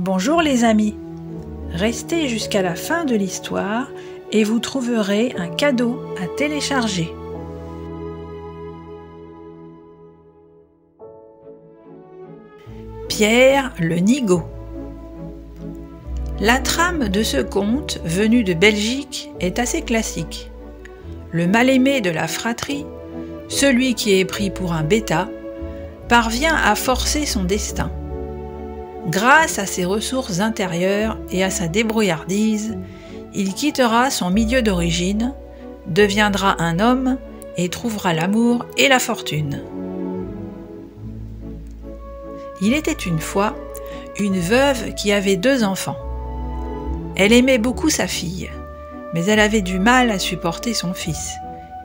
Bonjour les amis, restez jusqu'à la fin de l'histoire et vous trouverez un cadeau à télécharger. Pierre le Nigaud. La trame de ce conte venu de Belgique est assez classique. Le mal-aimé de la fratrie, celui qui est pris pour un bêta, parvient à forcer son destin. Grâce à ses ressources intérieures et à sa débrouillardise, il quittera son milieu d'origine, deviendra un homme et trouvera l'amour et la fortune. Il était une fois une veuve qui avait 2 enfants. Elle aimait beaucoup sa fille, mais elle avait du mal à supporter son fils,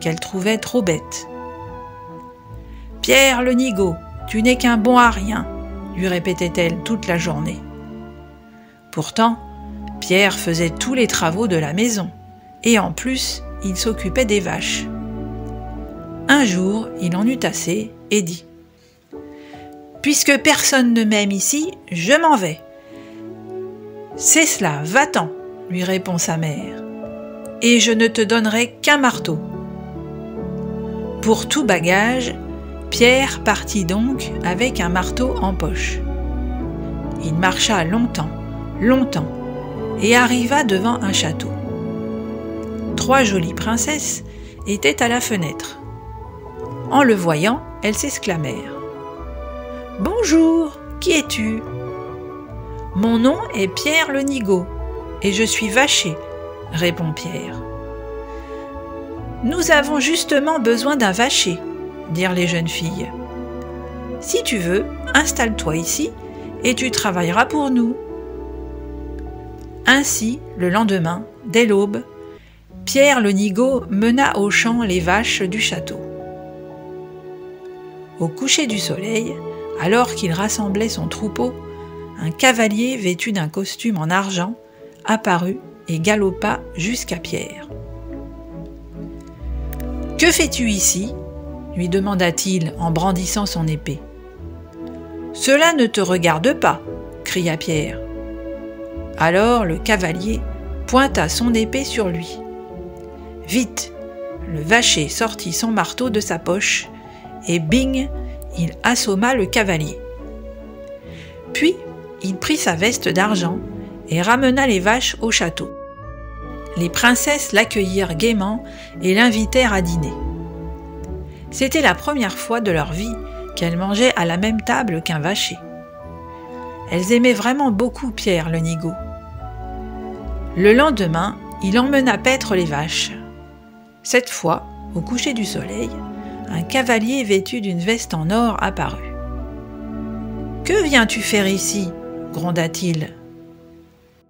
qu'elle trouvait trop bête. « Pierre le Nigaud, tu n'es qu'un bon à rien », lui répétait-elle toute la journée. Pourtant, Pierre faisait tous les travaux de la maison, et en plus, il s'occupait des vaches. Un jour, il en eut assez et dit « Puisque personne ne m'aime ici, je m'en vais. »« C'est cela, va-t'en, » lui répond sa mère, « et je ne te donnerai qu'un marteau. » Pour tout bagage, Pierre partit donc avec un marteau en poche. Il marcha longtemps, et arriva devant un château. 3 jolies princesses étaient à la fenêtre. En le voyant, elles s'exclamèrent. « Bonjour, qui es-tu ? » ?»« Mon nom est Pierre le Nigaud, et je suis vacher, » répond Pierre. « Nous avons justement besoin d'un vacher, » dirent les jeunes filles. « Si tu veux, installe-toi ici, et tu travailleras pour nous. » Ainsi, le lendemain, dès l'aube, Pierre le Nigaud mena au champ les vaches du château. Au coucher du soleil, alors qu'il rassemblait son troupeau, un cavalier vêtu d'un costume en argent apparut et galopa jusqu'à Pierre. « Que fais-tu ici ? » lui demanda-t-il en brandissant son épée. « Cela ne te regarde pas » cria Pierre. Alors le cavalier pointa son épée sur lui. Vite, le vacher sortit son marteau de sa poche et bing, il assomma le cavalier. Puis, il prit sa veste d'argent et ramena les vaches au château. Les princesses l'accueillirent gaiement et l'invitèrent à dîner. C'était la première fois de leur vie qu'elles mangeaient à la même table qu'un vacher. Elles aimaient vraiment beaucoup Pierre le Nigaud. Le lendemain, il emmena paître les vaches. Cette fois, au coucher du soleil, un cavalier vêtu d'une veste en or apparut. « Que viens-tu faire ici ?» gronda-t-il.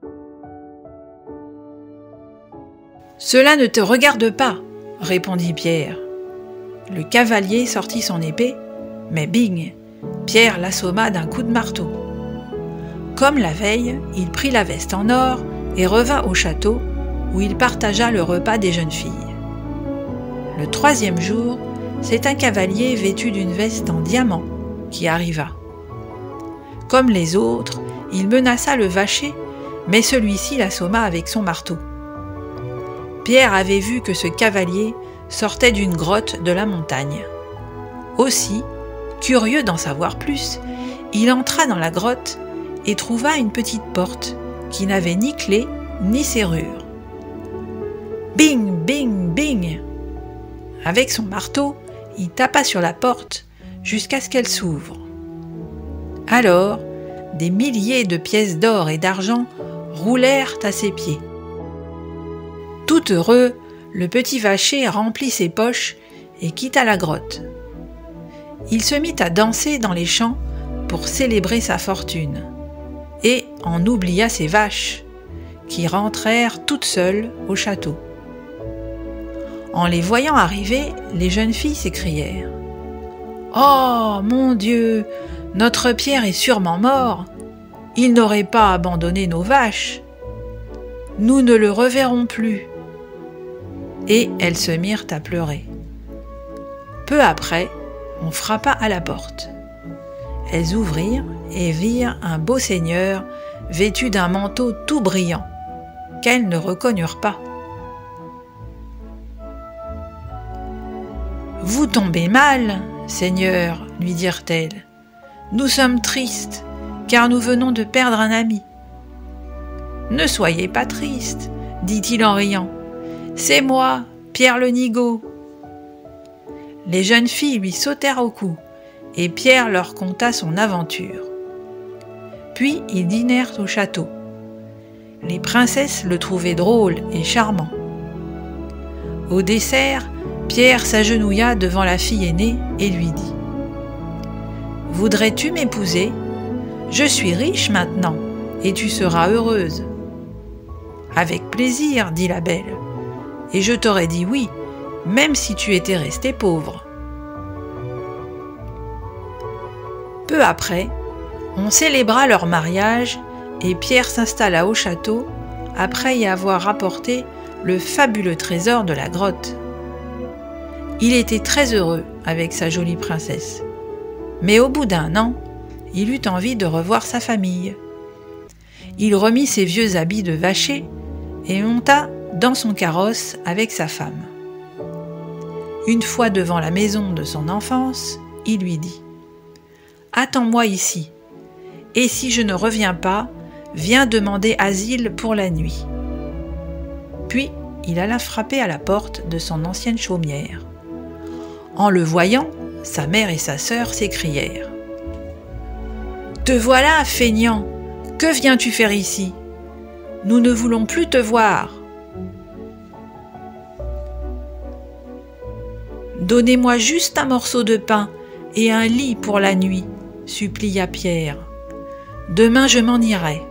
« Cela ne te regarde pas » répondit Pierre. Le cavalier sortit son épée, mais bing, Pierre l'assomma d'un coup de marteau. Comme la veille, il prit la veste en or et revint au château où il partagea le repas des jeunes filles. Le 3e jour, c'est un cavalier vêtu d'une veste en diamant qui arriva. Comme les autres, il menaça le vacher, mais celui-ci l'assomma avec son marteau. Pierre avait vu que ce cavalier sortait d'une grotte de la montagne. Aussi, curieux d'en savoir plus, il entra dans la grotte et trouva une petite porte qui n'avait ni clé ni serrure. Bing, bing, bing! Avec son marteau, il tapa sur la porte jusqu'à ce qu'elle s'ouvre. Alors, des milliers de pièces d'or et d'argent roulèrent à ses pieds. Tout heureux, le petit vacher remplit ses poches et quitta la grotte. Il se mit à danser dans les champs pour célébrer sa fortune et en oublia ses vaches, qui rentrèrent toutes seules au château. En les voyant arriver, les jeunes filles s'écrièrent « Oh, mon Dieu, notre Pierre est sûrement mort. Il n'aurait pas abandonné nos vaches. Nous ne le reverrons plus. » Et elles se mirent à pleurer. Peu après, on frappa à la porte. Elles ouvrirent et virent un beau seigneur vêtue d'un manteau tout brillant, qu'elles ne reconnurent pas. « Vous tombez mal, Seigneur, lui dirent-elles. Nous sommes tristes, car nous venons de perdre un ami. »« Ne soyez pas triste, dit-il en riant. C'est moi, Pierre le Nigaud. » Les jeunes filles lui sautèrent au cou, et Pierre leur conta son aventure. Puis ils dînèrent au château. Les princesses le trouvaient drôle et charmant. Au dessert, Pierre s'agenouilla devant la fille aînée et lui dit « Voudrais-tu m'épouser ? Je suis riche maintenant, et tu seras heureuse. »« Avec plaisir, dit la belle, et je t'aurais dit oui, même si tu étais restée pauvre. » Peu après, on célébra leur mariage et Pierre s'installa au château après y avoir rapporté le fabuleux trésor de la grotte. Il était très heureux avec sa jolie princesse, mais au bout d'un an, il eut envie de revoir sa famille. Il remit ses vieux habits de vacher et monta dans son carrosse avec sa femme. Une fois devant la maison de son enfance, il lui dit « Attends-moi ici, et si je ne reviens pas, viens demander asile pour la nuit. » Puis il alla frapper à la porte de son ancienne chaumière. En le voyant, sa mère et sa sœur s'écrièrent « Te voilà, feignant! Que viens-tu faire ici? Nous ne voulons plus te voir. » « Donnez-moi juste un morceau de pain et un lit pour la nuit, » supplia Pierre. « Demain je m'en irai. »«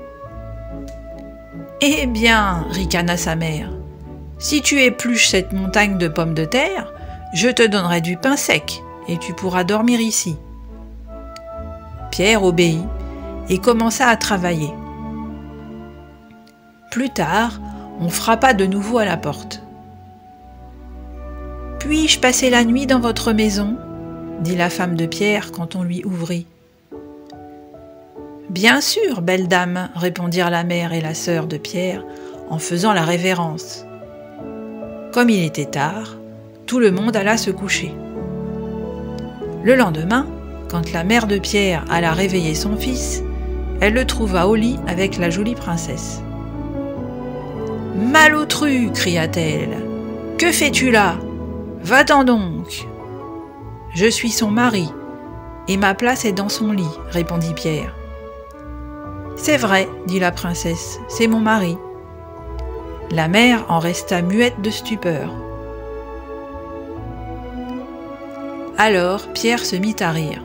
Eh bien, ricana sa mère, si tu épluches cette montagne de pommes de terre, je te donnerai du pain sec et tu pourras dormir ici. » Pierre obéit et commença à travailler. Plus tard, on frappa de nouveau à la porte. « Puis-je passer la nuit dans votre maison ?» dit la femme de Pierre quand on lui ouvrit. « Bien sûr, belle dame, » répondirent la mère et la sœur de Pierre en faisant la révérence. Comme il était tard, tout le monde alla se coucher. Le lendemain, quand la mère de Pierre alla réveiller son fils, elle le trouva au lit avec la jolie princesse. « Malotru !» cria-t-elle. « Que fais-tu là ? Va-t'en donc !»« Je suis son mari, et ma place est dans son lit, » répondit Pierre. « C'est vrai, » dit la princesse, « c'est mon mari. » La mère en resta muette de stupeur. Alors Pierre se mit à rire.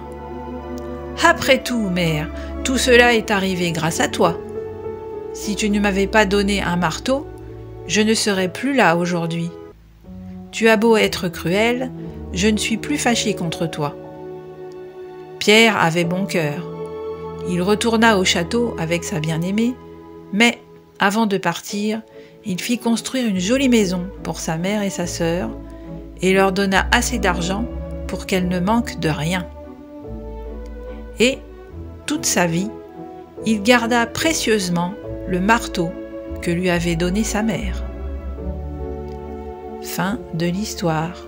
« Après tout, mère, tout cela est arrivé grâce à toi. Si tu ne m'avais pas donné un marteau, je ne serais plus là aujourd'hui. Tu as beau être cruel, je ne suis plus fâché contre toi. » Pierre avait bon cœur. Il retourna au château avec sa bien-aimée, mais, avant de partir, il fit construire une jolie maison pour sa mère et sa sœur et leur donna assez d'argent pour qu'elles ne manquent de rien. Et, toute sa vie, il garda précieusement le marteau que lui avait donné sa mère. Fin de l'histoire.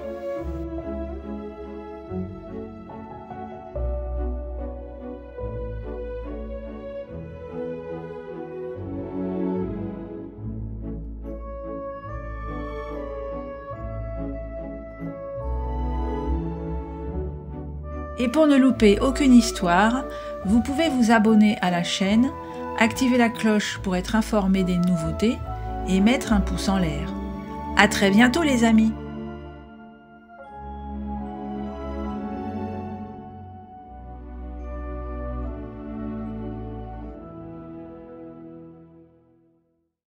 Et pour ne louper aucune histoire, vous pouvez vous abonner à la chaîne, activer la cloche pour être informé des nouveautés et mettre un pouce en l'air. À très bientôt les amis!